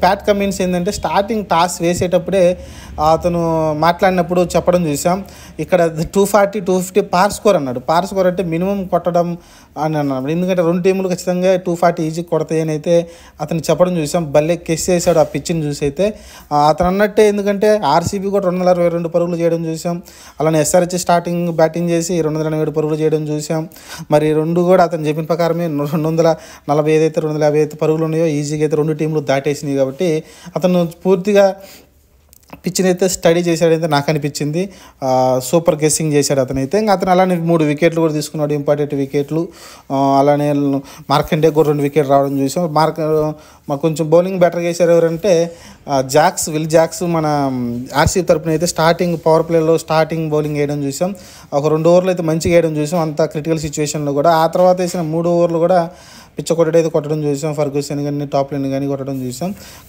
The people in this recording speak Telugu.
ప్యాట్ కమిన్స్ ఏంటంటే స్టార్టింగ్ టాస్ వేసేటప్పుడే అతను మాట్లాడినప్పుడు చెప్పడం చూసాం. ఇక్కడ 240, 250 పార్ స్కోర్ అన్నాడు. పార్ స్కోర్ అంటే మినిమం కొట్టడం అని అన్నాడు. ఎందుకంటే 2 టీములు ఖచ్చితంగా 240 ఈజీ కొడతాయని అయితే అతను చెప్పడం చూసాం. భలే కెస్ చేశాడు ఆ పిచ్చిని చూసి అయితే. అతను అన్నట్టే, ఎందుకంటే ఆర్సీబీ కూడా 262 పరుగులు చేయడం చూసాం. అలానే ఎస్ఆర్హెచ్ స్టార్టింగ్ బ్యాటింగ్ చేసి 287 పరుగులు చేయడం చూసాం. మరి రెండు కూడా అతను చెప్పిన ప్రకారమే 240 ఏదైతే 250 పరుగులు ఉన్నాయో ఈజీగా అయితే 2 టీంలు దాటేసినాయి. కాబట్టి అతను పూర్తిగా పిచ్చిని అయితే స్టడీ చేశాడైతే నాకు అనిపించింది. సూపర్ గెస్సింగ్ చేశాడు అతనైతే. ఇంకా అతను అలానే 3 వికెట్లు కూడా తీసుకున్నాడు, ఇంపార్టెంట్ వికెట్లు. అలానే మార్కండే కూడా 2 వికెట్లు రావడం చూసాం. మాకు కొంచెం బౌలింగ్ బెటర్గా వేశారు ఎవరంటే విల్ జాక్స్ మన ఆర్సీబీ తరపున అయితే స్టార్టింగ్ పవర్ ప్లేలో స్టార్టింగ్ బౌలింగ్ వేయడం చూసాం. ఒక 2 ఓవర్లు అయితే మంచిగా వేయడం చూసాం, అంత క్రిటికల్ సిచ్యువేషన్లో కూడా. ఆ తర్వాత వేసిన 3 ఓవర్లు కూడా పిచ్చ కొట్టడం చూసాం. ఫర్గూసన్ కానీ టాప్ లైన్ కానీ కొట్టడం చూసాం.